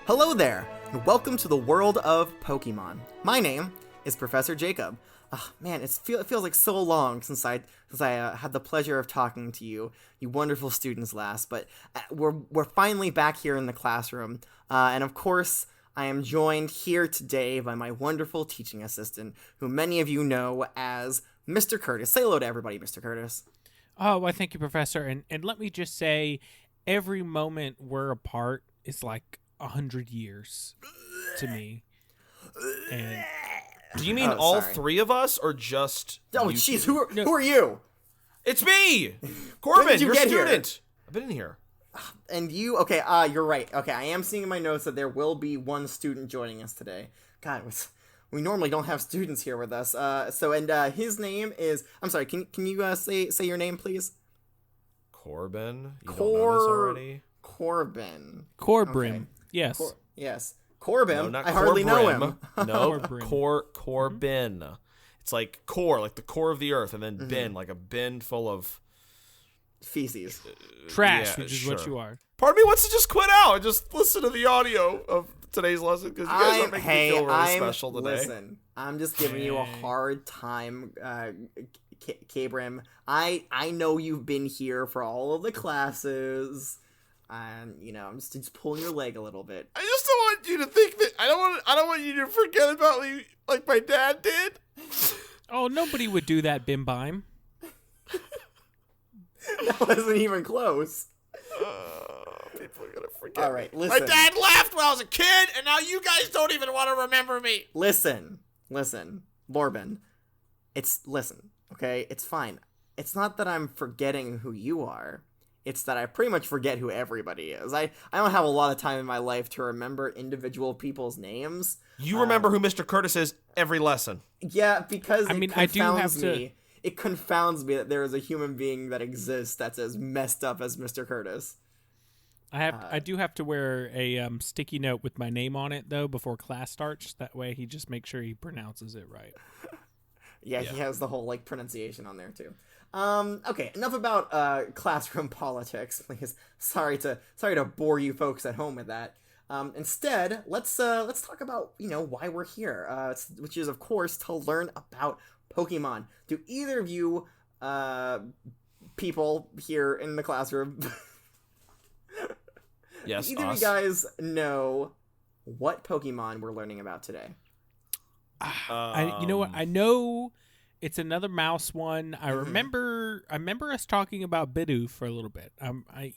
Hello there, and welcome to the world of Pokemon. My name is Professor Jacob. Man, it feels like so long since I had the pleasure of talking to you wonderful students last. But we're finally back here in the classroom, and of course, I am joined here today by my wonderful teaching assistant, who many of you know as Mr. Curtis. Say hello to everybody, Mr. Curtis. Oh, well, thank you, Professor. And let me just say, every moment we're apart is like 100 years to me. And do you mean all three of us, or just? Oh, jeez, who are you? It's me, Corbin, your student. Here? I've been in here. And you? Okay, you're right. Okay, I am seeing in my notes that there will be one student joining us today. God, we normally don't have students here with us. His name is. I'm sorry. Can you say your name, please? Corbin. You don't know this already? Corbin. Okay. Yes. Yes. Corbin. No, not I hardly know him. No, Corbin. It's like core, like the core of the earth, and then bin, like a bin full of feces. Trash, which is what you are. Part of me wants to just quit out and just listen to the audio of today's lesson, because you guys are making me feel really special today. Listen, I'm just giving you a hard time, K-Brim. I know you've been here for all of the classes. And I'm just pulling your leg a little bit. I just don't want you to think that I don't want you to forget about me like my dad did. Oh, nobody would do that, Bim Bime. That wasn't even close. People are gonna forget. All right, listen. My dad left when I was a kid, and now you guys don't even want to remember me. Listen, Morbin. Listen, okay? It's fine. It's not that I'm forgetting who you are. It's that I pretty much forget who everybody is. I don't have a lot of time in my life to remember individual people's names. You remember who Mr. Curtis is every lesson. Yeah, because I do have to. It confounds me that there is a human being that exists that's as messed up as Mr. Curtis. I do have to wear a sticky note with my name on it though before class starts. That way he just makes sure he pronounces it right. Yeah, he has the whole pronunciation on there too. Okay, enough about classroom politics, please. Sorry to bore you folks at home with that. Instead, let's talk about why we're here, which is of course to learn about Pokemon. Do either of you people here in the classroom yes, either of you guys know what Pokemon we're learning about today? You know what? I know it's another mouse one. I remember us talking about Bidoof for a little bit. I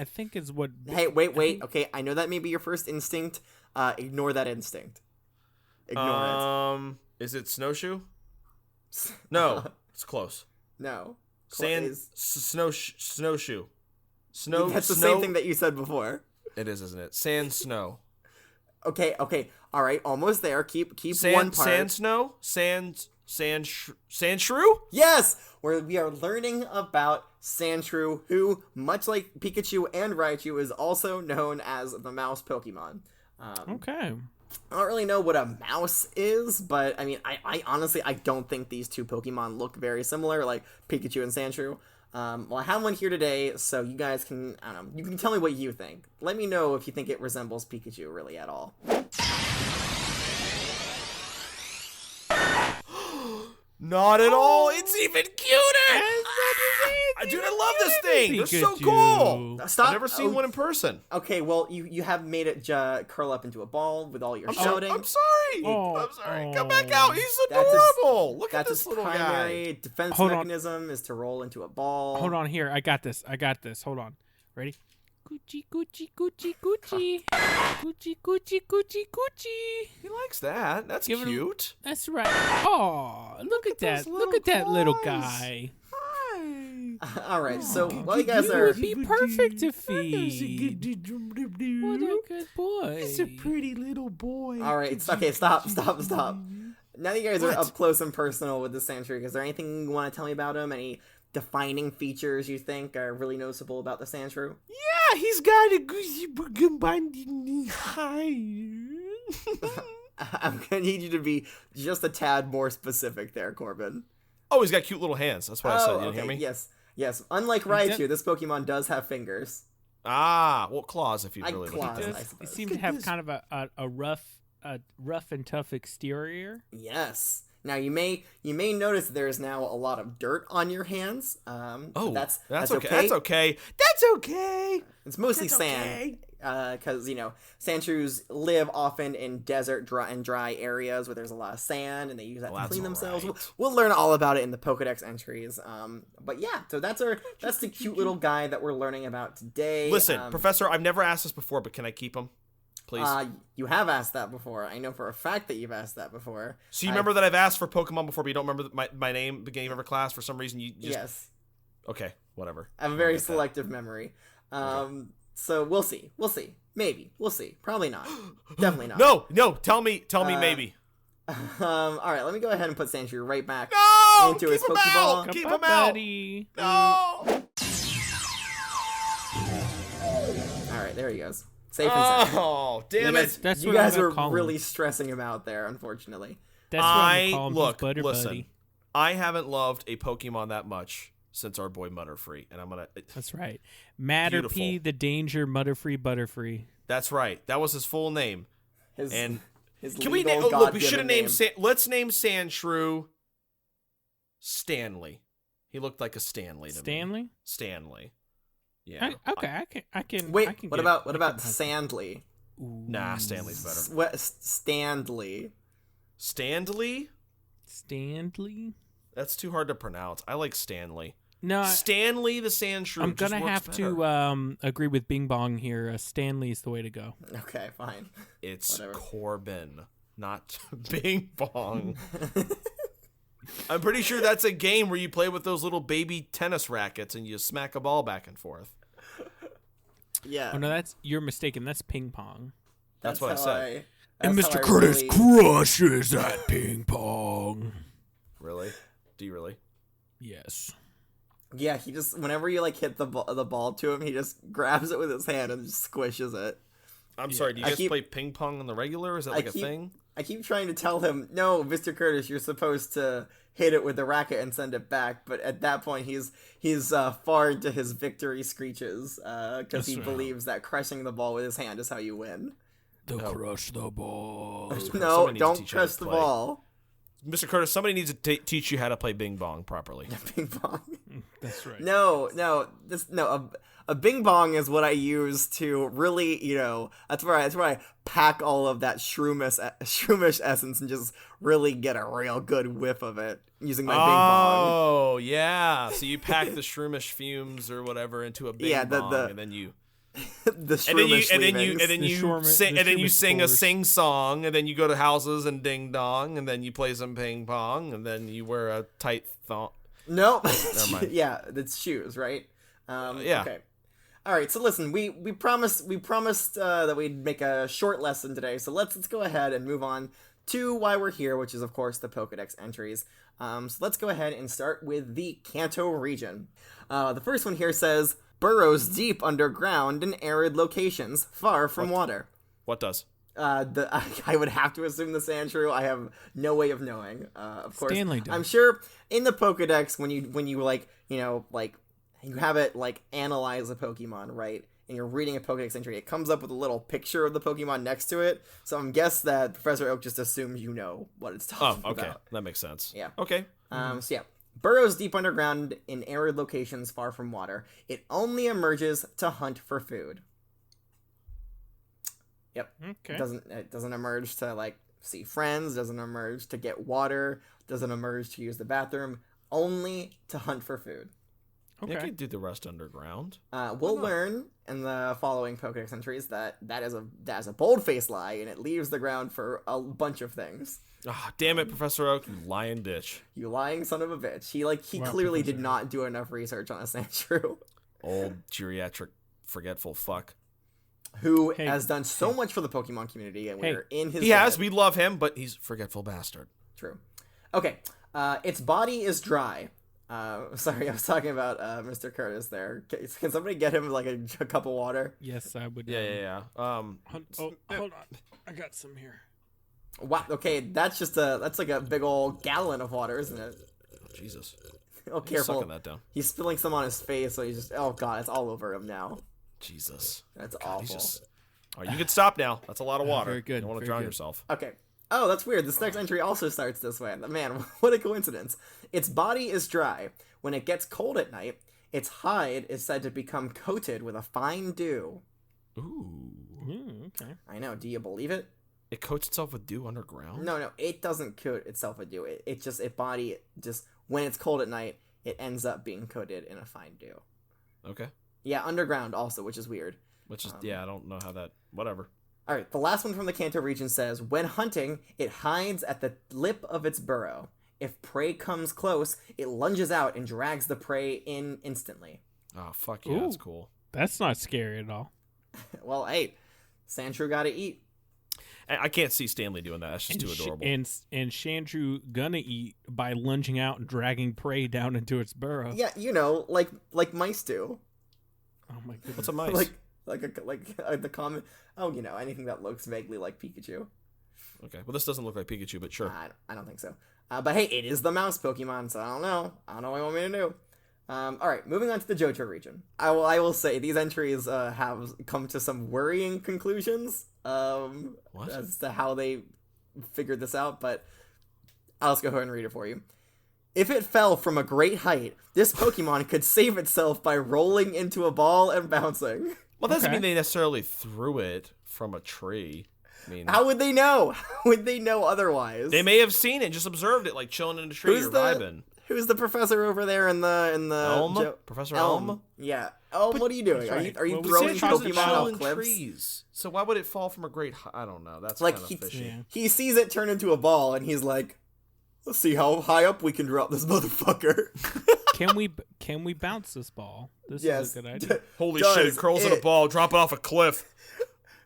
think is what. Hey, wait. Okay, I know that may be your first instinct. Ignore that instinct. Ignore it. Is it Snowshoe? No, it's close. No. Snowshoe. That's the same thing that you said before. It is, isn't it? Sand snow. Okay. All right, almost there. Keep one part. Sandshrew? Yes, where we are learning about Sandshrew, who, much like Pikachu and Raichu, is also known as the Mouse Pokémon. Okay. I don't really know what a mouse is, but I mean, I honestly don't think these two Pokemon look very similar, like Pikachu and Sandshrew. Well, I have one here today, so you guys can, I don't know, you can tell me what you think. Let me know if you think it resembles Pikachu really at all. Not at all. It's even cuter. Dude, I love this thing. They're so cool. Stop. I've never seen one in person. Okay, well, you have made it curl up into a ball with all your shouting. I'm sorry. I'm sorry. Come back out. He's adorable. Look at this little guy. That's his primary defense mechanism is to roll into a ball. Hold on here. I got this. Hold on. Ready? Gucci, Gucci, Gucci, Gucci. Gucci, Gucci, Gucci, Gucci. He likes that. That's cute. That's right. Oh, look at that. Look at that little guy. Hi. All right, so while you guys are... would be perfect to feed. What a good boy. He's a pretty little boy. All right, okay, stop. Now that you guys are up close and personal with the Sandshrew, is there anything you want to tell me about him? Any defining features you think are really noticeable about the Sandshrew? Yeah, he's got a I'm gonna need you to be just a tad more specific there, Corbin. Oh, he's got cute little hands. That's what I said. You didn't hear me? Yes. Unlike Raichu, this Pokemon does have fingers. Well, claws if you Like really claws, look at I it. suppose. They seem to have kind of a rough and tough exterior. Yes. Now you may notice there's now a lot of dirt on your hands. That's okay. That's okay. That's okay. It's mostly sand. Because Sandshrews live often in desert dry areas where there's a lot of sand, and they use that to clean themselves. Right. We'll learn all about it in the Pokedex entries. But yeah, so that's the cute little guy that we're learning about today. Listen, Professor, I've never asked this before, but can I keep him, please? You have asked that before. I know for a fact that you've asked that before. So you remember that I've asked for Pokemon before, but you don't remember my name beginning of every class for some reason. You just... Yes. Okay, whatever. I have a very selective memory. Okay. So we'll see. Maybe. We'll see. Probably not. Definitely not. No. Tell me maybe. All right. Let me go ahead and put Sandshrew right back No! into his Pokeball. Keep him out! Buddy. No! All right. There he goes. Safe and sound. Oh, damn it! That's You what I'm guys gonna were call really him. stressing him out there, unfortunately. That's what I'm gonna call him. He's Look, Butter listen. Buddy. I haven't loved a Pokemon that much since our boy Mutterfree, and I'm gonna. That's right. Matterpie, Beautiful. the Danger, Mutterfree, Butterfree. That's right. That was his full name. His Can we name? legal Look, we should have God-given named. name. Let's name Sandshrew Stanley. He looked like a Stanley to me. Stanley. Stanley. Yeah. I can. Wait. I can What get- about I can- Sandley? Nah, Stanley's better. Standley. Stanley? Stanley? That's too hard to pronounce. I like Stanley. No, Stanley the Sandshrew. I'm just gonna works have better. to agree with Bing Bong here. Stanley's the way to go. Okay, fine. It's Whatever. Corbin, not Bing Bong. I'm pretty sure that's a game where you play with those little baby tennis rackets and you smack a ball back and forth. Yeah. Oh no, you're mistaken. That's ping pong. That's what I how said. And that's Mr. how I Curtis really- crushes that ping pong. Really? Do you really? Yes. Yeah, he just whenever you hit the ball to him, he just grabs it with his hand and just squishes it. I'm sorry, do you I guys keep- play ping pong on the regular? Is that like a thing? I keep trying to tell him, no, Mr. Curtis, you're supposed to hit it with the racket and send it back. But at that point, he's far into his victory screeches because That's he right. believes that crushing the ball with his hand is how you win. Crush the ball. No, Somebody needs to don't teach you how to crush the play. ball. Mr. Curtis, somebody needs to teach you how to play Bing Bong properly. Bing bong. That's right. No. A bing bong is what I use to really, that's where I pack all of that shroomish essence and just really get a real good whiff of it using my bing bong. Oh, yeah. So you pack the shroomish fumes or whatever into a Bing Bong, and then you The shroomish sing a sing song, and then you go to houses and ding dong, and then you play some ping pong, and then you wear a tight thong. Nope. Never mind. Yeah, that's shoes, right? Yeah. Okay. All right. So listen, we promised that we'd make a short lesson today. So let's go ahead and move on to why we're here, which is of course the Pokedex entries. So let's go ahead and start with the Kanto region. The first one here says burrows deep underground in arid locations, far from water. What does? I would have to assume the Sandshrew. I have no way of knowing. Of course, Stanley does. I'm sure in the Pokedex when you you have it analyze a Pokemon, right? And you're reading a Pokedex entry, it comes up with a little picture of the Pokemon next to it. So I'm guess that Professor Oak just assumes you know what it's talking Oh, okay. about. That makes sense. Yeah. Okay. So yeah, burrows deep underground in arid locations far from water. It only emerges to hunt for food. Yep. Okay. It doesn't emerge to see friends, doesn't emerge to get water, doesn't emerge to use the bathroom, only to hunt for food. You Okay. can do the rest underground. We'll learn in the following Pokedex entries that is a bold-faced lie, and it leaves the ground for a bunch of things. Ah, damn it, Professor Oak, you lying ditch. You lying son of a bitch. He Wow, clearly Professor did not do enough research on a Sandshrew, Old geriatric forgetful fuck. who Hey, has done so much for the Pokemon community, and Hey, we're in his He has. debt. We love him, but he's a forgetful bastard. True. Okay. Its body is dry. Sorry, I was talking about Mr. Curtis there. Can somebody get him a cup of water? Yes, I would. Yeah. Hold on. I got some here. Wow. Okay, that's like a big old gallon of water, isn't it? Jesus. Oh, He's careful. sucking that down. He's spilling some on his face, so he's just. Oh god, it's all over him now. Jesus. That's God, awful. All right, you can stop now. That's a lot of water. Very good. You don't want to drown yourself. Okay. Oh, that's weird. This next entry also starts this way. Man, what a coincidence. Its body is dry. When it gets cold at night, its hide is said to become coated with a fine dew. Ooh. Okay. I know. Do you believe it? It coats itself with dew underground? No. It doesn't coat itself with dew. When it's cold at night, it ends up being coated in a fine dew. Okay. Yeah, underground also, which is weird. Which is, I don't know how that... Whatever. All right, the last one from the Kanto region says, when hunting, it hides at the lip of its burrow. If prey comes close, it lunges out and drags the prey in instantly. Oh, fuck yeah, that's cool. That's not scary at all. Well, hey, Sandshrew gotta eat. I can't see Stanley doing that. That's just too adorable. And Sandshrew gonna eat by lunging out and dragging prey down into its burrow. Yeah, like mice do. Oh my goodness. What's a mice? like the common. Oh, anything that looks vaguely like Pikachu. Okay, well, this doesn't look like Pikachu, but sure. I don't think so. But hey, it is the mouse Pokemon, so I don't know what you want me to do. All right, moving on to the Johto region. I will say these entries have come to some worrying conclusions as to how they figured this out, but I'll just go ahead and read it for you. If it fell from a great height, this Pokemon could save itself by rolling into a ball and bouncing. Well, that doesn't mean they necessarily threw it from a tree. I mean, how would they know? How would they know otherwise? They may have seen it, just observed it, like chilling in a tree or vibing. Who's the professor over there in the Elm? Professor Elm? Yeah. Elm, what are you doing? Right. Are you Well, throwing Sandshrew Pokemon off in cliffs? Trees. So why would it fall from a great I don't know. That's Like kind of fishy. Yeah. he sees it turn into a ball and he's like, let's see how high up we can drop this motherfucker. Can we bounce this ball? This Yes. is a good idea. Holy shit, it curls in a ball, drop it off a cliff.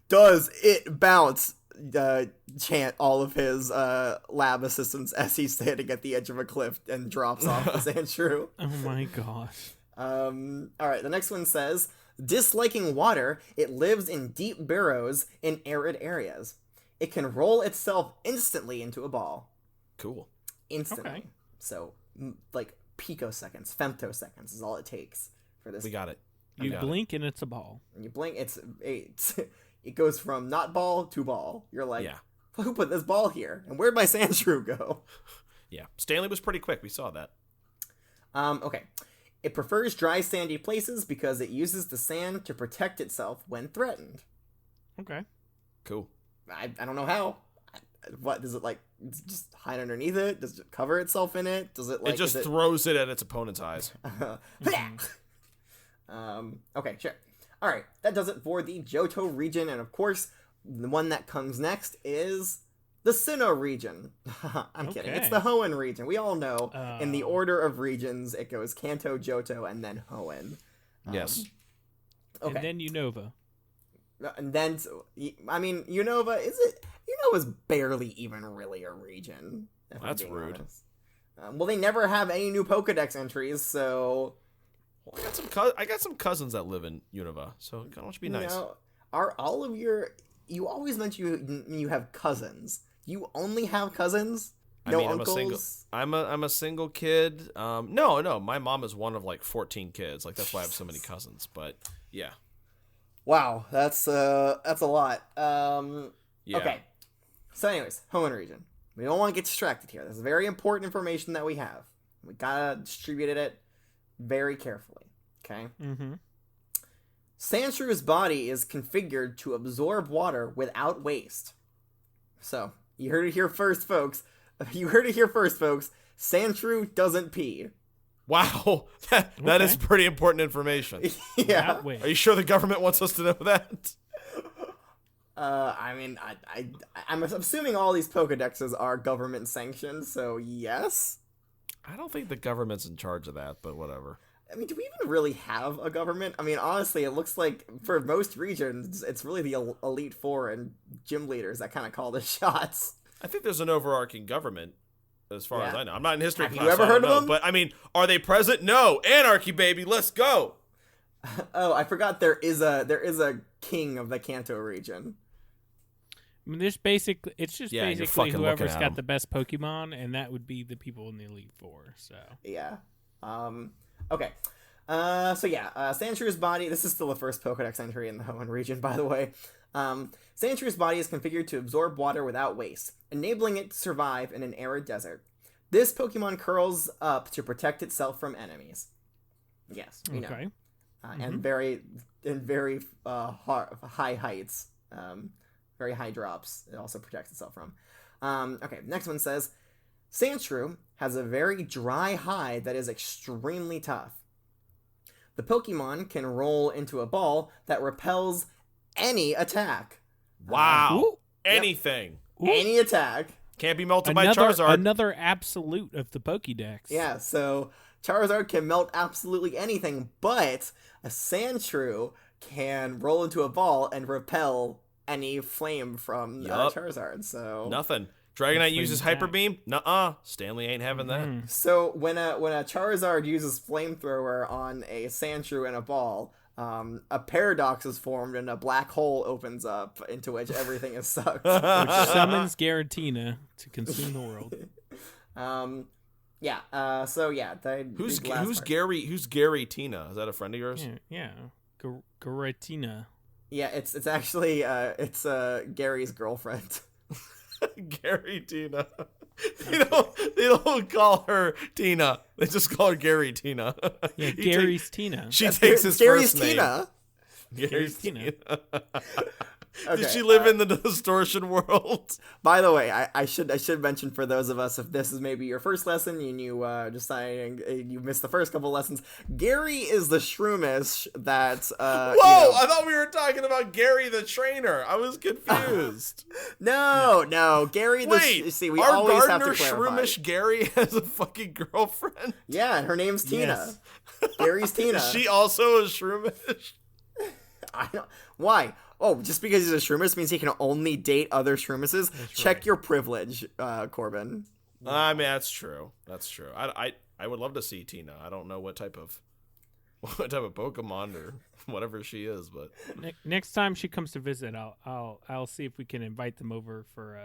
Does it bounce? Chant all of his lab assistants as he's standing at the edge of a cliff and drops off the Sandshrew. Oh my gosh. All right, the next one says, disliking water, it lives in deep burrows in arid areas. It can roll itself instantly into a ball. Cool. Instantly. Okay. So, like, picoseconds, femtoseconds is all it takes for this. We got it. You blink and it's a ball. When you blink, it goes from not ball to ball. You're like, who put this ball here? And where'd my Sandshrew go? Yeah. Stanley was pretty quick. We saw that. Okay. It prefers dry, sandy places because it uses the sand to protect itself when threatened. Okay. Cool. I don't know how. What does it like? Just hide underneath it? Does it cover itself in it? Does it like? It just throws it at its opponent's eyes. Okay, sure. All right, that does it for the Johto region, and of course, the one that comes next is the Sinnoh region. I'm kidding. It's the Hoenn region. We all know in the order of regions, it goes Kanto, Johto, and then Hoenn. Yes. Okay. And then Unova. And then, I mean, Unova, Unova's barely even really a region. That's rude. Well, they never have any new Pokedex entries, so... Well, I got some cousins that live in Unova, so why don't you be nice? Are all of your... You always mention you have cousins. You only have cousins? No uncles? I'm a single kid. No, my mom is one of like 14 kids. Like that's why I have so many cousins. But yeah. Wow, that's a lot. Yeah. Okay. So, anyways, Hoenn region. We don't want to get distracted here. This is very important information that we have. We gotta distribute it very carefully. Okay. Mm-hmm. Sandshrew's body is configured to absorb water without waste. So, you heard it here first, folks. Sandshrew doesn't pee. Wow, that is pretty important information. Yeah. Are you sure the government wants us to know that? I mean, I'm assuming all these Pokedexes are government sanctioned, so yes. I don't think the government's in charge of that, but whatever. I mean, do we even really have a government? I mean, honestly, it looks like for most regions, it's really the Elite Four and gym leaders that kind of call the shots. I think there's an overarching government, as far as I know. I'm not in history class. Have you ever heard of them? But I mean, are they present? No. Anarchy, baby. Let's go. Oh, I forgot there is a king of the Kanto region. I mean, it's just basically whoever's got him. the best Pokemon, and that would be the people in the Elite Four. So yeah. Okay. Sandshrew's body, this is still the first Pokedex entry in the Hoenn region, by the way. Sandshrews body is configured to absorb water without waste, enabling it to survive in an arid desert. This Pokemon curls up to protect itself from enemies. Yes, you know. And very high heights, very high drops. It also protects itself from. Next one says, Sandshrew has a very dry hide that is extremely tough. The Pokemon can roll into a ball that repels any attack. Wow. Anything. Any attack. Can't be melted by Charizard. Another absolute of the Pokédex. Yeah, so Charizard can melt absolutely anything, but a Sandshrew can roll into a ball and repel any flame from Charizard. So nothing. Dragonite uses Hyper Beam? Nuh-uh. Stanley ain't having that. So when a Charizard uses Flamethrower on a Sandshrew and a ball, a paradox is formed and a black hole opens up into which everything is sucked. Which summons Garatina to consume the world. Who's Gary Tina? Is that a friend of yours? Yeah. Garatina. Yeah, it's actually Gary's girlfriend. Gary Tina. They don't call her Tina. They just call her Gary Tina. Yeah, Gary's Tina. She takes his Gary's first name. Tina. Gary's Tina. Okay, Did she live in the distortion world? By the way, I should mention for those of us, if this is maybe your first lesson and you deciding you missed the first couple lessons, Gary is the Shroomish that. Whoa! I thought we were talking about Gary the trainer. I was confused. No, Gary. See, we always have to clarify. Shroomish Gary has a fucking girlfriend. Yeah, and her name's Tina. Yes. Gary's Tina. Is she also a Shroomish? I don't. Why? Oh, just because he's a Shroomish means he can only date other Shroomishes? Check your privilege, Corbin. I mean, that's true. I would love to see Tina. I don't know what type of Pokemon or whatever she is, but next time she comes to visit, I'll see if we can invite them over for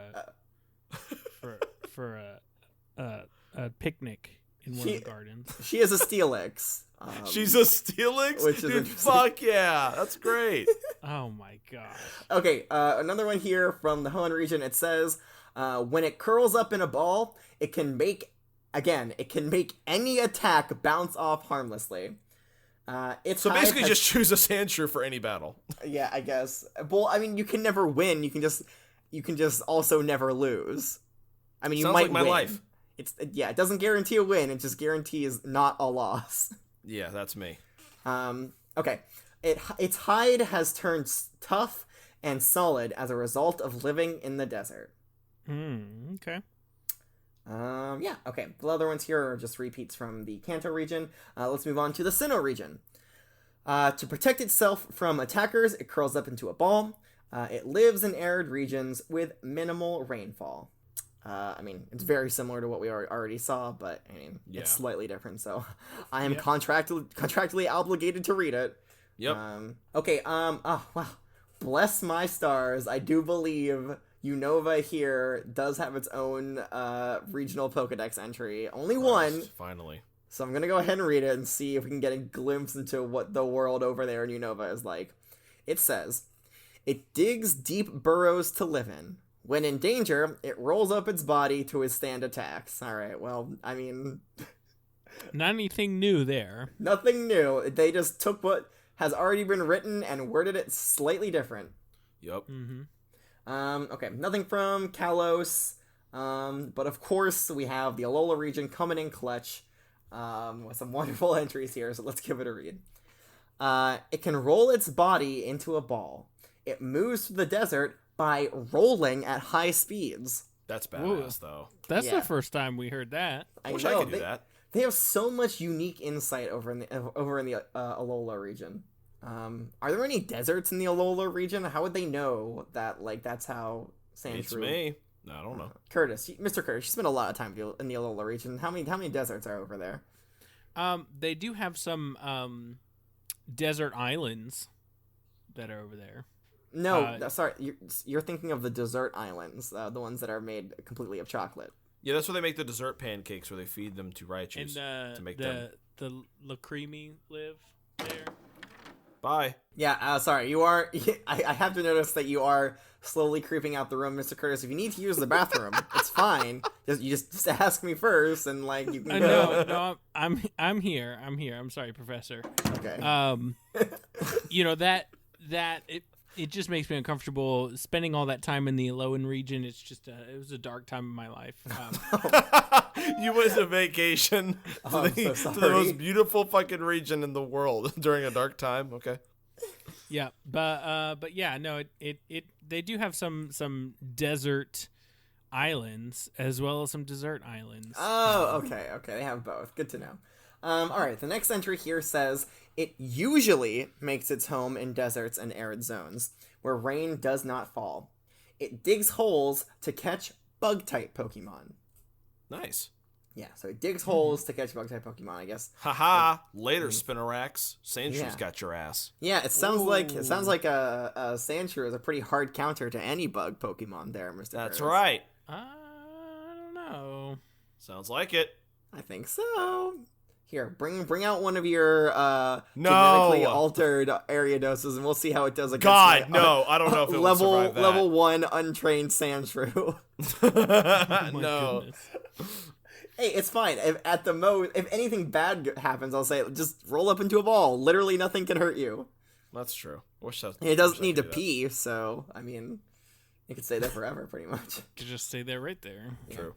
a picnic in one of the gardens. She is a Steelix. She's a Steelix? Which is Dude, fuck yeah. That's great. Oh my god. Okay, another one here from the Hoenn region. It says, when it curls up in a ball, it can make any attack bounce off harmlessly. So basically just choose a Sandshrew for any battle. Yeah, I guess. Well, I mean, you can never win. You can just also never lose. I mean, you might like my win. life. It doesn't guarantee a win. It just guarantees not a loss. Yeah, that's me. Okay. Its hide has turned tough and solid as a result of living in the desert. Okay. Okay. The other ones here are just repeats from the Kanto region. Let's move on to the Sinnoh region. To protect itself from attackers, it curls up into a ball. It lives in arid regions with minimal rainfall. I mean, it's very similar to what we already saw, but I mean, it's slightly different. So, I am contractually obligated to read it. Yep. Wow. Bless my stars. I do believe Unova here does have its own regional Pokedex entry. Only one. Finally. So I'm gonna go ahead and read it and see if we can get a glimpse into what the world over there in Unova is like. It says, it digs deep burrows to live in. When in danger, it rolls up its body to withstand attacks. Alright, well, I mean... Not anything new there. Nothing new. They just took what has already been written and worded it slightly different. Yep. Okay, nothing from Kalos. But of course, we have the Alola region coming in clutch. With some wonderful entries here, so let's give it a read. It can roll its body into a ball. It moves through the desert by rolling at high speeds. That's badass, though. That's the first time we heard that. I wish I could do that. They have so much unique insight over in the Alola region. Are there any deserts in the Alola region? How would they know that? Like, that's how Sandshrew... It's me. I don't know. Mr. Curtis, you spent a lot of time in the Alola region. How many deserts are over there? They do have some desert islands that are over there. No, sorry, you're thinking of the desert islands, the ones that are made completely of chocolate. Yeah, that's where they make the dessert pancakes, where they feed them to Raichus to make them. The Lacremi live there. Bye. Yeah, sorry. You are. I have to notice that you are slowly creeping out the room, Mr. Curtis. If you need to use the bathroom, it's fine. Just ask me first, and like you can go. No, I'm here. I'm sorry, Professor. Okay. It just makes me uncomfortable spending all that time in the Alolan region. It's just it was a dark time in my life. You went on vacation to the most beautiful fucking region in the world during a dark time. Okay. Yeah, but yeah, no, they do have some desert islands as well as some desert islands. Oh, okay, they have both. Good to know. All right, the next entry here says it usually makes its home in deserts and arid zones where rain does not fall. It digs holes to catch bug-type Pokemon. Nice. Yeah, so it digs holes to catch bug-type Pokemon, I guess. Haha! Later, Spinarax. Sandshrew's got your ass. Yeah, it sounds like a Sandshrew is a pretty hard counter to any bug Pokemon there, Mr. That's Curtis. right. I don't know. Sounds like it. I think so. Here, bring out one of your No! genetically altered Ariadoses, and we'll see how it does against God, no! I don't know if it will survive that. level 1 untrained Sandshrew. No. Goodness. Hey, it's fine. If anything bad happens, I'll say just roll up into a ball. Literally nothing can hurt you. That's true. It doesn't need to pee, so I mean, it could stay there forever, pretty much. Could just stay there right there. True.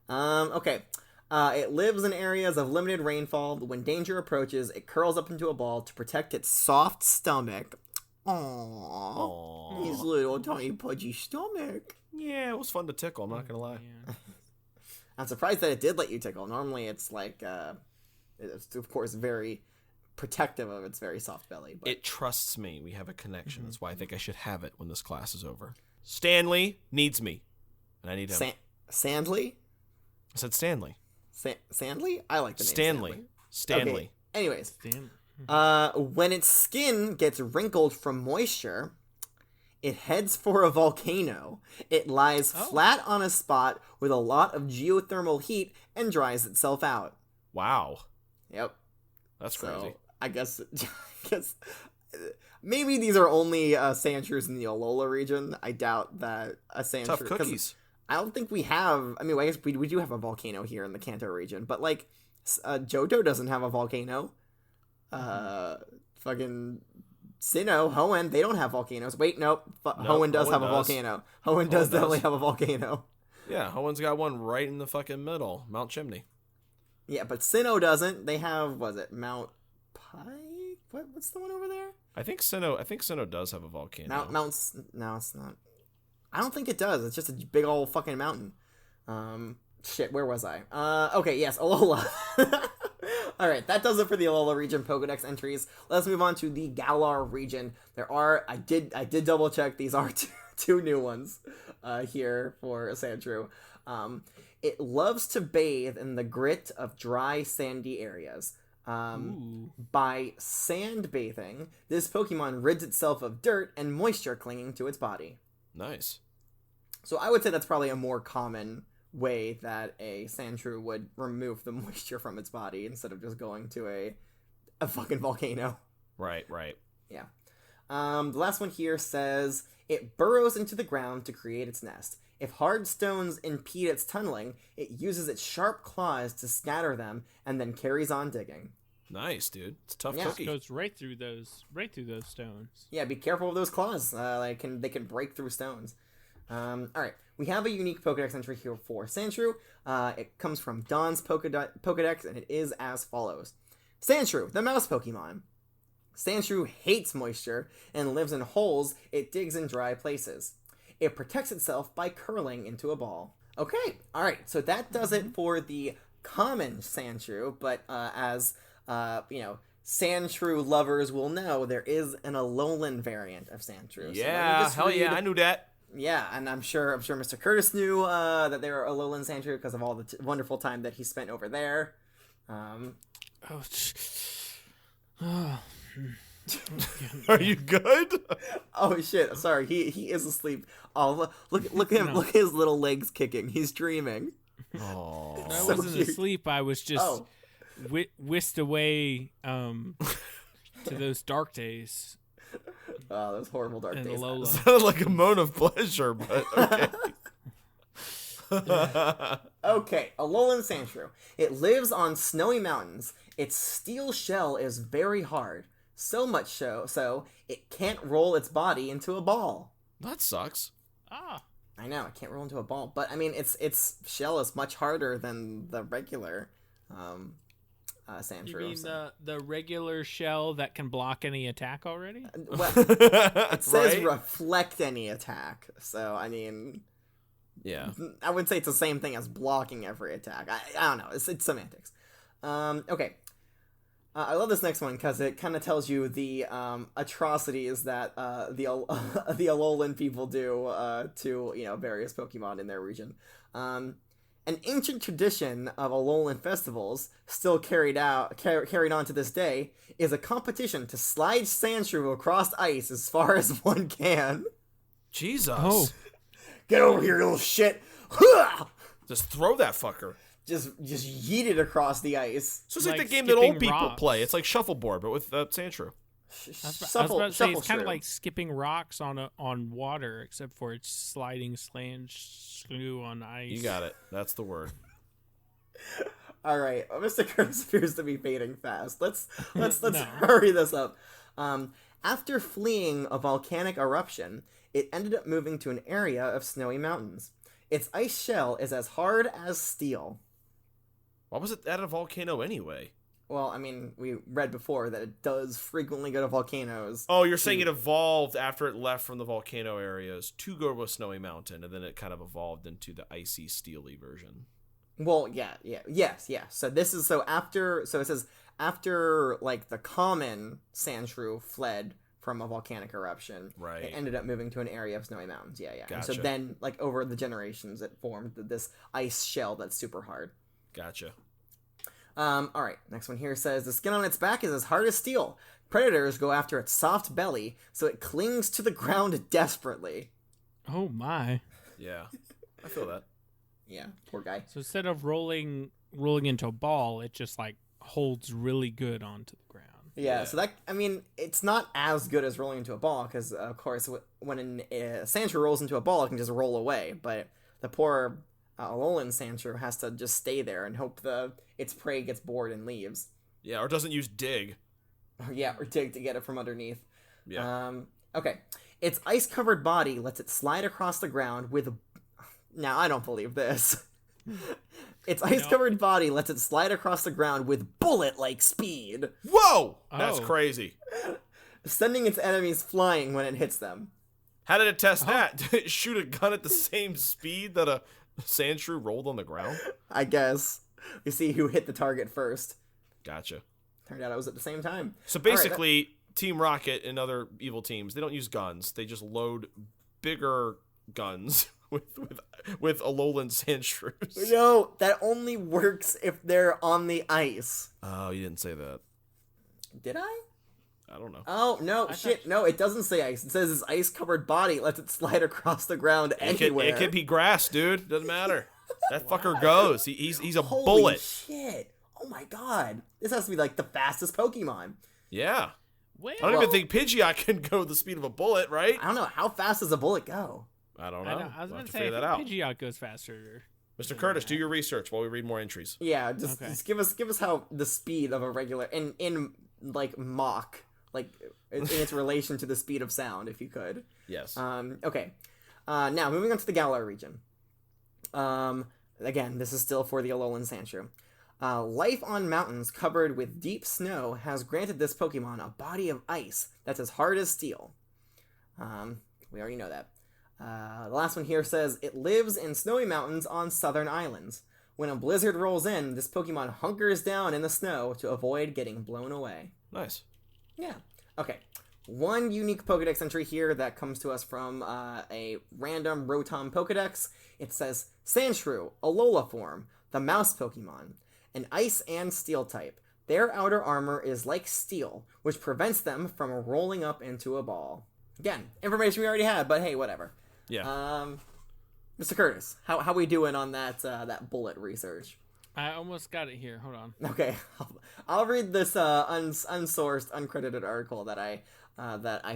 Okay. It lives in areas of limited rainfall. When danger approaches, it curls up into a ball to protect its soft stomach. Aww. His little tiny pudgy stomach. Yeah, it was fun to tickle, I'm not gonna lie. Yeah. I'm surprised that it did let you tickle. Normally it's like, it's of course very protective of its very soft belly. But... It trusts me. We have a connection. That's why I think I should have it when this class is over. Stanley needs me, and I need him. Sandley? I said Stanley. Sandley? I like the name Stanley. Stanley. Okay. Anyways, Stanley. when its skin gets wrinkled from moisture, it heads for a volcano. It lies flat on a spot with a lot of geothermal heat and dries itself out. Wow. Yep. That's crazy. I guess maybe these are only Sandshrews in the Alola region. I doubt that a Sandshrew... Tough cookies. I don't think we have... I mean, I guess we do have a volcano here in the Kanto region, but, like, Johto doesn't have a volcano. Fucking Sinnoh, Hoenn, they don't have volcanoes. Wait, nope. Hoenn does have a volcano. Hoenn does definitely have a volcano. Yeah, Hoenn's got one right in the fucking middle. Mount Chimney. Yeah, but Sinnoh doesn't. They have, Mount Pike? What's the one over there? I think Sinnoh does have a volcano. No, it's not. I don't think it does. It's just a big old fucking mountain. Shit, where was I? Okay, yes, Alola. Alright, that does it for the Alola region Pokedex entries. Let's move on to the Galar region. I did double check, these are two new ones here for Sandshrew. It loves to bathe in the grit of dry, sandy areas. By sand bathing, this Pokemon rids itself of dirt and moisture clinging to its body. Nice. So I would say that's probably a more common way that a Sandshrew would remove the moisture from its body instead of just going to a fucking volcano. Right. Yeah. The last one here says, it burrows into the ground to create its nest. If hard stones impede its tunneling, it uses its sharp claws to scatter them and then carries on digging. Nice, dude. It's a tough Yeah. cookie. Goes right through those stones. Yeah, be careful of those claws. They can break through stones. All right, we have a unique Pokedex entry here for Sandshrew. It comes from Don's Pokedex, and it is as follows. Sandshrew, the mouse Pokemon. Sandshrew hates moisture and lives in holes it digs in dry places. It protects itself by curling into a ball. Okay, all right, so that does it for the common Sandshrew, but as Sandshrew lovers will know, there is an Alolan variant of Sandshrew. Yeah, hell yeah, I knew that. Yeah, and I'm sure Mr. Curtis knew that they were Alolan Sandshrew because of all the wonderful time that he spent over there. Are you good? Oh shit! Sorry, he is asleep. Oh look at him! No. Look at his little legs kicking. He's dreaming. Oh, I so wasn't cute. asleep. I was just whisked away to those dark days Oh, those horrible dark in days. Alola. sounded like a moan of pleasure, but okay. Okay, Alolan Sandshrew. It lives on snowy mountains. Its steel shell is very hard. So much so it can't roll its body into a ball. That sucks. Ah. I know, it can't roll into a ball, but I mean, its shell is much harder than the regular Sandshrew. You mean the regular shell that can block any attack already? Well, it says Right? reflect any attack, so I mean, Yeah. I would say it's the same thing as blocking every attack. I don't know, it's semantics. Okay. I love this next one because it kind of tells you the atrocities that the Alolan people do to various Pokemon in their region. An ancient tradition of Alolan festivals, still carried on to this day, is a competition to slide Sandshrew across ice as far as one can. Jesus. Oh. Get over here, you little shit! Just throw that fucker. Just yeet it across the ice. So it's like the Like game that old skipping people rocks. play. It's like shuffleboard, but with Sandshrew. I was about to say it's kind Shuffleshrew. of like skipping rocks on water, except for it's sliding Sandshrew on ice. You got it. That's the word. All right, Mr. Curtis appears to be fading fast. Let's No. hurry this up. After fleeing a volcanic eruption, it ended up moving to an area of snowy mountains. Its ice shell is as hard as steel. Why was it at a volcano anyway? Well, I mean, we read before that it does frequently go to volcanoes. Oh, you're saying it evolved after it left from the volcano areas to go to a snowy mountain, and then it kind of evolved into the icy, steely version. Well, yes. So it says after like the common Sandshrew fled from a volcanic eruption, Right. it ended up moving to an area of snowy mountains. Yeah. And so Gotcha. then, like over the generations, it formed this ice shell that's super hard. Gotcha. All right, next one here says the skin on its back is as hard as steel. Predators go after its soft belly, so it clings to the ground desperately. Oh my! Yeah. I feel that. Yeah, poor guy. So instead of rolling into a ball, it just like holds really good onto the ground. Yeah, Yeah. so that, I mean, it's not as good as rolling into a ball, because, of course, when a Sandshrew rolls into a ball, it can just roll away, but the poor Alolan Sandshrew has to just stay there and hope its prey gets bored and leaves. Yeah, or doesn't use dig. Or dig to get it from underneath. Yeah. Okay. Its ice-covered body lets it slide across the ground with... Now, I don't believe this. Its ice-covered body lets it slide across the ground with bullet-like speed, Whoa! That's Oh. crazy. sending its enemies flying when it hits them. How did it test that? Did it shoot a gun at the same speed that a Sandshrew rolled on the ground? I guess. We see who hit the target first. Gotcha. Turned out it was at the same time. So All right, basically, Team Rocket and other evil teams, they don't use guns. They just load bigger guns with Alolan Sandshrews. No, that only works if they're on the ice. Oh, you didn't say that. Did I? I don't know. Oh, no, no, it doesn't say ice. It says its ice-covered body lets it slide across the ground anywhere. It could be grass, dude. Doesn't matter. That fucker goes. He's a Holy bullet. shit. Oh my god. This has to be like the fastest Pokemon. Yeah. Well, I don't even think Pidgeot can go the speed of a bullet, right? I don't know. How fast does a bullet go? I don't I know. know. I was We'll going have to to say, figure I that think out. Pidgeot goes faster. Mr. Curtis, do your research while we read more entries. Yeah, just, Okay. just give us how the speed of a regular in like Mach, like in its relation to the speed of sound, if you could. Yes. Okay. Now moving on to the Galar region. Again, this is still for the Alolan Sandshrew. Life on mountains covered with deep snow has granted this Pokemon a body of ice that's as hard as steel. We already know that. The last one here says, it lives in snowy mountains on southern islands. When a blizzard rolls in, this Pokemon hunkers down in the snow to avoid getting blown away. Nice. Yeah. Okay. One unique Pokedex entry here that comes to us from a random Rotom Pokedex. It says, Sandshrew, Alola form, the Mouse Pokémon, an ice and steel type. Their outer armor is like steel, which prevents them from rolling up into a ball. Again, information we already had, but hey, whatever. Yeah. Mr. Curtis, how we doing on that bullet research? I almost got it here. Hold on. Okay, I'll read this unsourced, uncredited article that I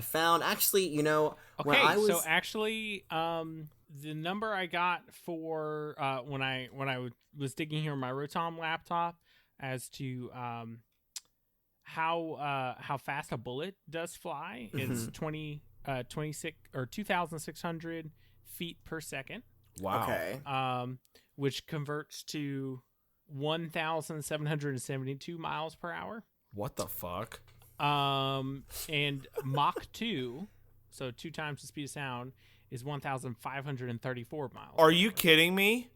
found. Actually, when I was... so actually, the number I got for when I was digging here on my Rotom laptop as to how fast a bullet does fly is 26 or 2,600 feet per second. Wow. Okay. Which converts to 1,772 miles per hour. What the fuck? And Mach 2, so 2 times the speed of sound, is 1,534 miles. Are you kidding me?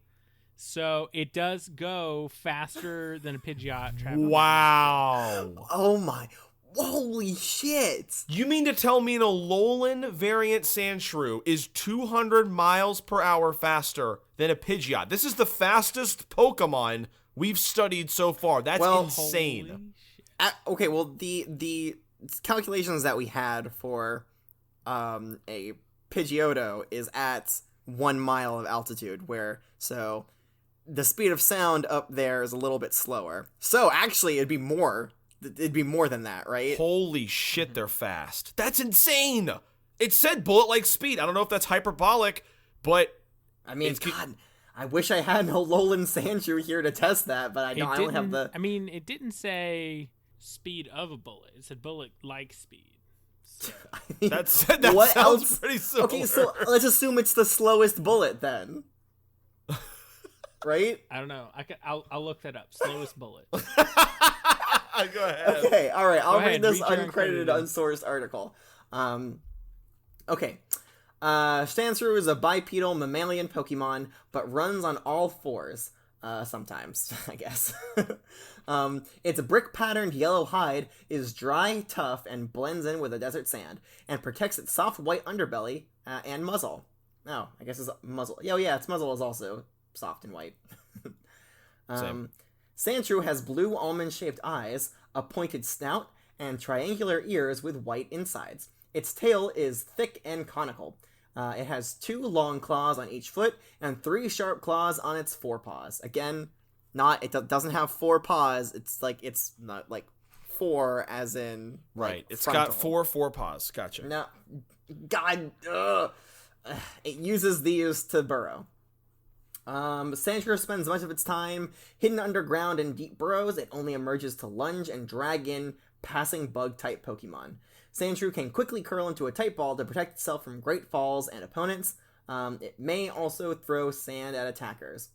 So it does go faster than a Pidgeot traveling. Wow. Oh my. Holy shit. You mean to tell me an Alolan variant Sandshrew is 200 miles per hour faster than a Pidgeot? This is the fastest Pokemon we've studied so far. That's insane. Okay, well, the calculations that we had for a Pidgeotto is at 1 mile of altitude, so the speed of sound up there is a little bit slower. So actually, it'd be more than that, right? Holy shit, they're fast. That's insane. It said bullet-like speed. I don't know if that's hyperbolic, but I mean, God, I wish I had an Alolan Sandshrew here to test that, but I don't have the... I mean, it didn't say speed of a bullet. It said bullet-like speed. So. I mean, that what sounds else? Pretty similar. Okay, so let's assume it's the slowest bullet then. Right? I don't know. I'll look that up. Slowest bullet. Go ahead. Okay, all right. I'll read this read your uncredited, unsourced article. Okay. Sandshrew is a bipedal mammalian Pokemon, but runs on all fours. Sometimes, I guess. Its brick-patterned yellow hide is dry, tough, and blends in with the desert sand, and protects its soft white underbelly and muzzle. Oh, I guess it's muzzle. Yeah, its muzzle is also soft and white. Same. Sandshrew has blue almond-shaped eyes, a pointed snout, and triangular ears with white insides. Its tail is thick and conical. It has 2 long claws on each foot and 3 sharp claws on its forepaws. Again, it doesn't have 4 paws. It's not like 4 as in right. Like it's frontal. got 4 forepaws. Gotcha. No, God, it uses these to burrow. Sandshrew spends much of its time hidden underground in deep burrows. It only emerges to lunge and drag in passing bug-type Pokemon. Sandshrew can quickly curl into a tight ball to protect itself from great falls and opponents. It may also throw sand at attackers.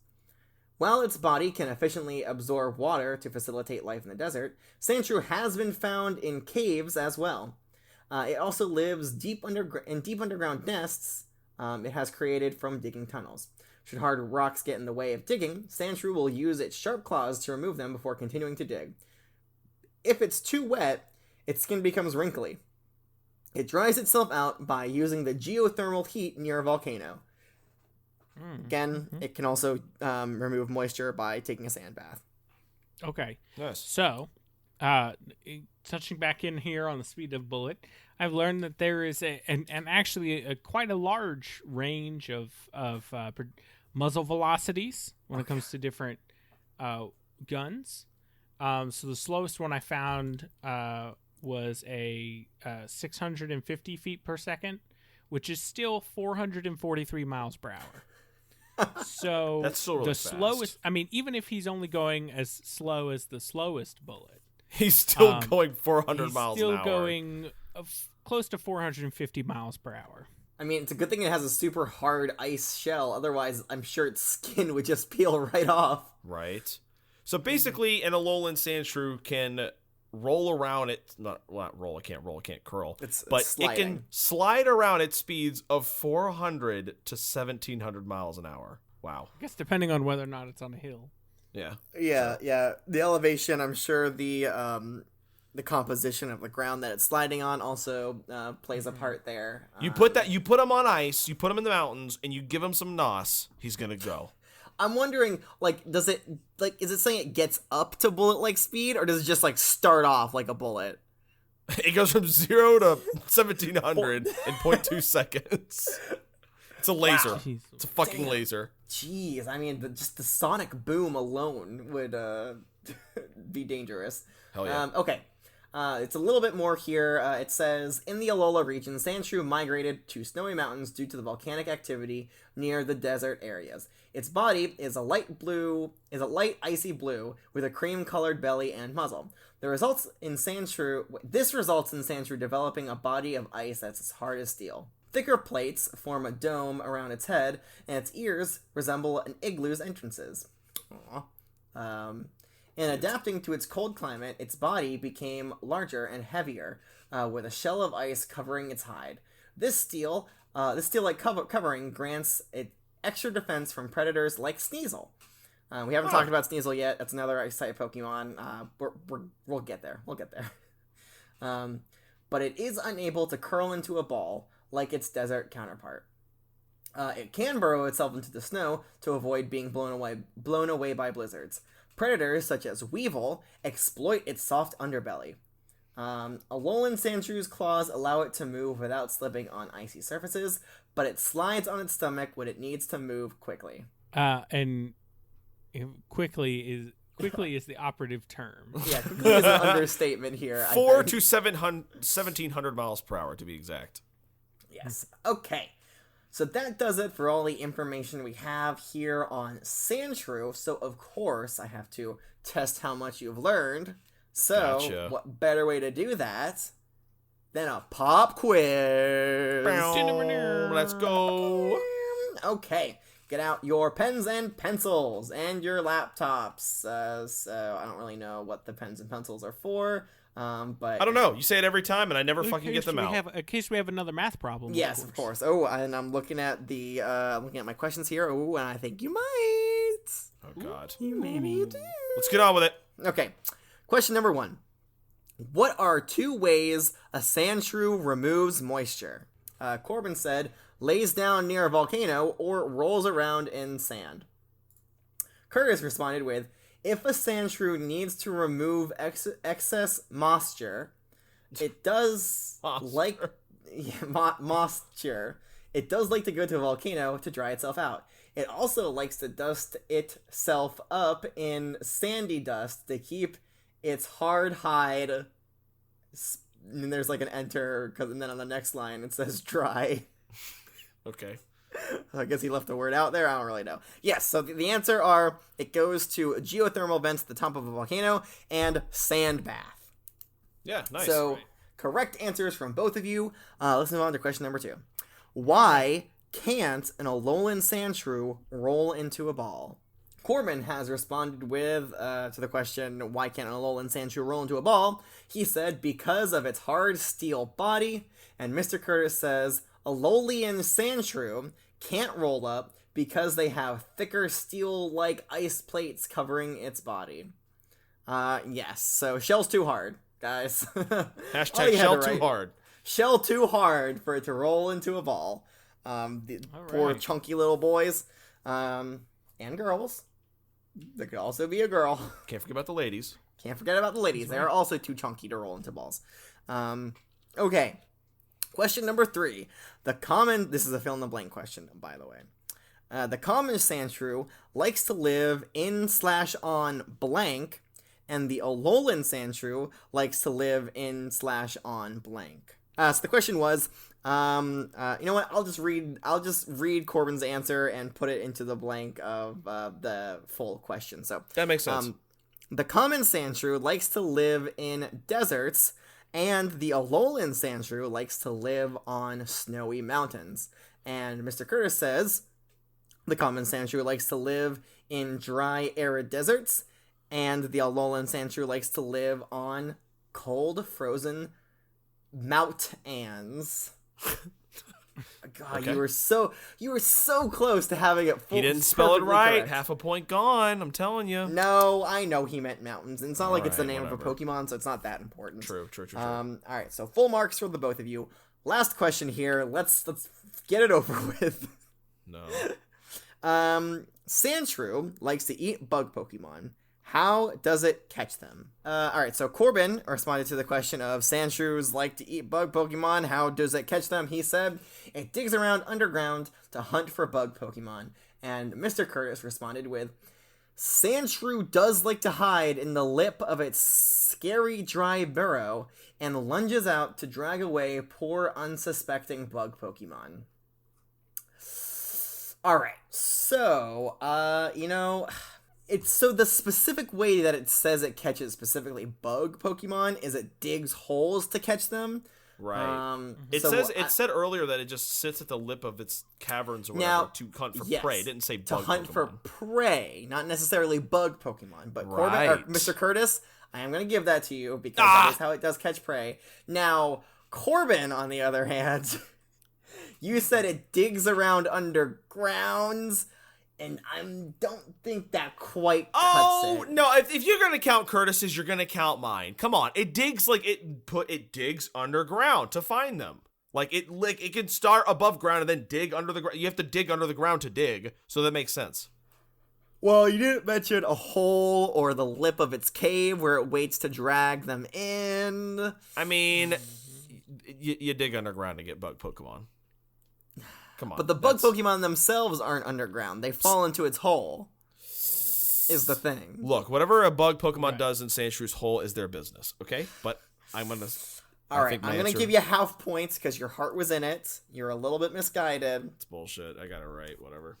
While its body can efficiently absorb water to facilitate life in the desert, Sandshrew has been found in caves as well. It also lives in deep underground nests it has created from digging tunnels. Should hard rocks get in the way of digging, Sandshrew will use its sharp claws to remove them before continuing to dig. If it's too wet, its skin becomes wrinkly. It dries itself out by using the geothermal heat near a volcano. Again, it can also remove moisture by taking a sand bath. Okay. Nice. So, touching back in here on the speed of bullet, I've learned that there is quite a large range of muzzle velocities when it comes to different guns. So the slowest one I found was a 650 feet per second, which is still 443 miles per hour. So that's still really fast. Slowest. I mean, even if he's only going as slow as the slowest bullet, he's still going 400 miles an hour. He's still going close to 450 miles per hour. I mean, it's a good thing it has a super hard ice shell. Otherwise, I'm sure its skin would just peel right off. Right. So basically, an Alolan Sandshrew can roll around it. Not roll. It can't curl. But sliding. It can slide around at speeds of 400 to 1,700 miles an hour. Wow. I guess depending on whether or not it's on a hill. Yeah. Yeah. The elevation, I'm sure the composition of the ground that it's sliding on also plays a part there. You put him on ice, you put him in the mountains, and you give him some nos, he's gonna go. I'm wondering, is it saying it gets up to bullet-like speed, or does it just start off like a bullet? It goes from 0 to 1,700 in 0.2 seconds. It's a laser. Jeez. It's a fucking Damn. laser. Jeez, I mean, just the sonic boom alone would be dangerous. Hell yeah. Okay. It's a little bit more here. It says, in the Alola region, Sandshrew migrated to snowy mountains due to the volcanic activity near the desert areas. Its body is a light icy blue with a cream-colored belly and muzzle. This results in Sandshrew developing a body of ice that's as hard as steel. Thicker plates form a dome around its head, and its ears resemble an igloo's entrances. Aww. In adapting to its cold climate, its body became larger and heavier, with a shell of ice covering its hide. This steel-like covering grants it extra defense from predators like Sneasel. We haven't talked about Sneasel yet. That's another ice-type Pokemon. We'll get there. We'll get there. But it is unable to curl into a ball like its desert counterpart. It can burrow itself into the snow to avoid being blown away by blizzards. Predators, such as Weevil, exploit its soft underbelly. Alolan Sandshrews' claws allow it to move without slipping on icy surfaces, but it slides on its stomach when it needs to move quickly. And quickly is the operative term. Yeah, quickly is an understatement here. 4 to 1,700 miles per hour, to be exact. Yes. Okay. So that does it for all the information we have here on Sandshrew. So, of course, I have to test how much you've learned. So, Gotcha. What better way to do that than a pop quiz? Let's go. Okay. Get out your pens and pencils and your laptops. So, I don't really know what the pens and pencils are for. But I don't know. You say it every time, and I never fucking get them out. In case we have another math problem. Yes, of course. Oh, and I'm looking at my questions here. Oh, and I think you might. Oh God. Maybe you do. Let's get on with it. Okay. Question number 1. What are 2 ways a Sandshrew removes moisture? Corbin said, lays down near a volcano or rolls around in sand. Curtis responded with, if a Sandshrew needs to remove excess moisture, it does moisture. It does like to go to a volcano to dry itself out. It also likes to dust itself up in sandy dust to keep its hard hide. And there's like an enter, and then on the next line it says dry. Okay. I guess he left a word out there. I don't really know. Yes, so the answer are it goes to geothermal vents at the top of a volcano and sand bath. Yeah, nice. So, correct answers from both of you. Let's move on to question number 2. Why can't an Alolan Sandshrew roll into a ball? Corbin has responded with, to the question, why can't an Alolan Sandshrew roll into a ball? He said, because of its hard steel body. And Mr. Curtis says, Alolan Sandshrew can't roll up because they have thicker steel-like ice plates covering its body. Yes, so shell's too hard, guys. Hashtag shell too hard. Shell too hard for it to roll into a ball. Poor chunky little boys. And girls. There could also be a girl. Can't forget about the ladies. Can't forget about the ladies. They are also too chunky to roll into balls. Okay. Question number 3. This is a fill-in-the-blank question, by the way. The common Sandshrew likes to live in/on blank, and the Alolan Sandshrew likes to live in/on blank. So the question was, you know what? I'll just read Corbin's answer and put it into the blank of the full question. So that makes sense. The common Sandshrew likes to live in deserts, and the Alolan Sandshrew likes to live on snowy mountains. And Mr. Curtis says the common Sandshrew likes to live in dry, arid deserts, and the Alolan Sandshrew likes to live on cold, frozen mountains. God, okay. you were so close to having it full. He didn't spell it right. Correct. Half a point gone. I'm telling you. No, I know he meant mountains. And it's not like it's the name of a Pokemon, so it's not that important. True. All right, so full marks for the both of you. Last question here. Let's get it over with. No. Sandshrew likes to eat bug Pokemon. How does it catch them? Alright, so Corbin responded to the question of Sandshrews like to eat bug Pokemon. How does it catch them? He said, it digs around underground to hunt for bug Pokemon. And Mr. Curtis responded with, Sandshrew does like to hide in the lip of its scary dry burrow and lunges out to drag away poor unsuspecting bug Pokemon. Alright, so, it's so the specific way that it says it catches specifically bug Pokemon is it digs holes to catch them. Right. It said earlier that it just sits at the lip of its caverns or whatever to hunt for prey. It didn't say bug to hunt Pokemon. for prey, not necessarily bug Pokemon. But right. Corbin, or Mr. Curtis, I am going to give that to you because that is how it does catch prey. Now, Corbin, on the other hand, you said it digs around underground. And I don't think that quite cuts it. No, if you're going to count Curtis's, you're going to count mine. Come on. It digs it digs underground to find them. It can start above ground and then dig under the ground. You have to dig under the ground to dig. So that makes sense. Well, you didn't mention a hole or the lip of its cave where it waits to drag them in. I mean, you dig underground to get bug Pokemon. Come on, but the bug Pokemon themselves aren't underground. They fall into its hole, is the thing. Look, whatever a bug Pokemon does in Sandshrew's hole is their business, okay? But I'm going to... All right, I'm going to give you half points because your heart was in it. You're a little bit misguided. It's bullshit. I got it right, whatever.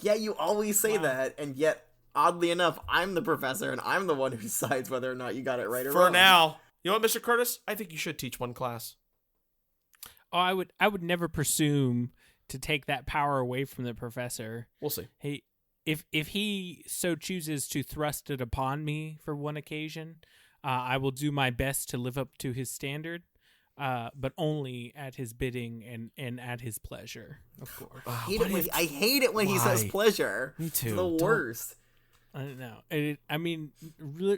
Yeah, you always say that, and yet, oddly enough, I'm the professor, and I'm the one who decides whether or not you got it right or wrong. For now. You know what, Mr. Curtis? I think you should teach one class. Oh, I would never presume to take that power away from the professor. We'll see. Hey, if he so chooses to thrust it upon me for one occasion, I will do my best to live up to his standard, but only at his bidding and at his pleasure, of course. I hate it when he says pleasure. Me too. It's the worst. I don't know. I mean,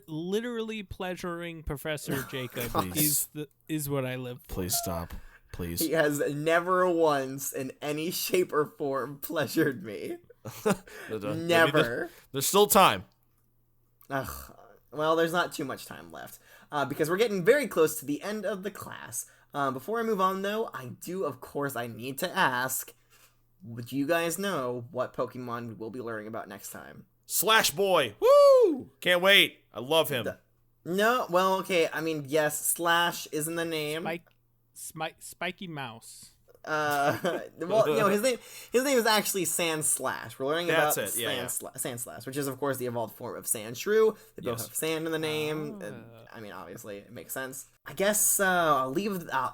literally pleasuring Professor Jacob is what I live for. Please stop. Please. He has never once in any shape or form pleasured me. Never. There's still time. Ugh. Well, there's not too much time left because we're getting very close to the end of the class. Before I move on, though, I need to ask, would you guys know what Pokemon we'll be learning about next time? Slash Boy. Woo! Can't wait. I love him. No, well, okay. I mean, yes, Slash is in the name. Spiky Mouse. His name is actually Sandslash. We're learning about Sandslash, which is of course the evolved form of Sandshrew. They both have sand in the name. I mean, obviously, it makes sense. I guess I'll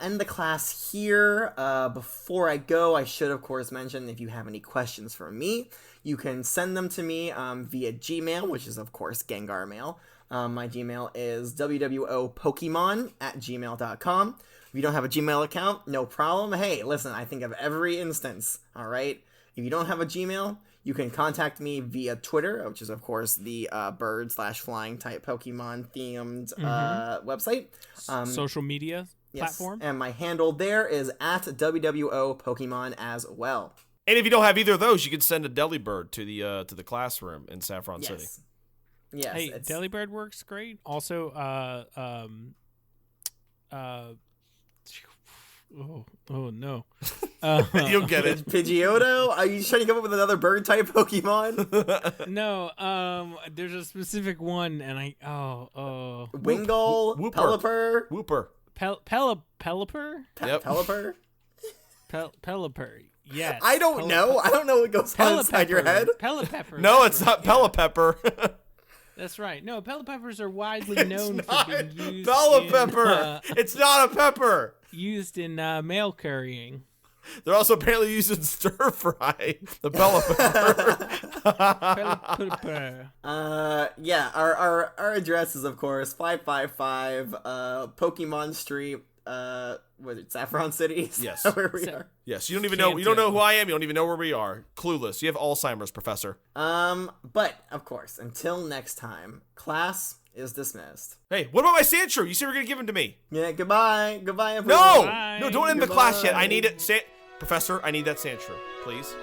end the class here. Before I go, I should of course mention if you have any questions for me, you can send them to me via Gmail, which is of course Gengar Mail. My Gmail is wwopokemon@gmail.com. If you don't have a Gmail account, no problem. Hey, listen, I think of every instance, all right? If you don't have a Gmail, you can contact me via Twitter, which is, of course, the bird/flying type Pokemon themed website. Social media platform. And my handle there is at wwopokemon as well. And if you don't have either of those, you can send a Delibird to the classroom in Saffron City. Yes. Hey, Delibird works great. Also, Oh no. You'll get it. Pidgeotto? Are you trying to come up with another bird type Pokemon? No, there's a specific one and Wingull, Wooper. Pelipper. Pelipper? Yep. Pelipper? Pelipper. Yes. I don't know. I don't know what goes on inside your head. Pelipper. No, it's not Pelipper. That's right. No, Pelipeppers are widely known for being used Pelipper. It's not a pepper. Used in mail carrying. They're also apparently used in stir fry. The Pelipper. Yeah, our address is of course 555 Pokemon Street. Was it Saffron City? Yes. Where we are. Yes. You don't even know. You don't know who I am. You don't even know where we are. Clueless. You have Alzheimer's, Professor. But of course, until next time, class is dismissed. Hey, what about my Sandshrew? You said you were gonna give him to me. Yeah. Goodbye, everyone. No, Bye. no, don't end the class yet. I need it, Professor. I need that Sandshrew, please.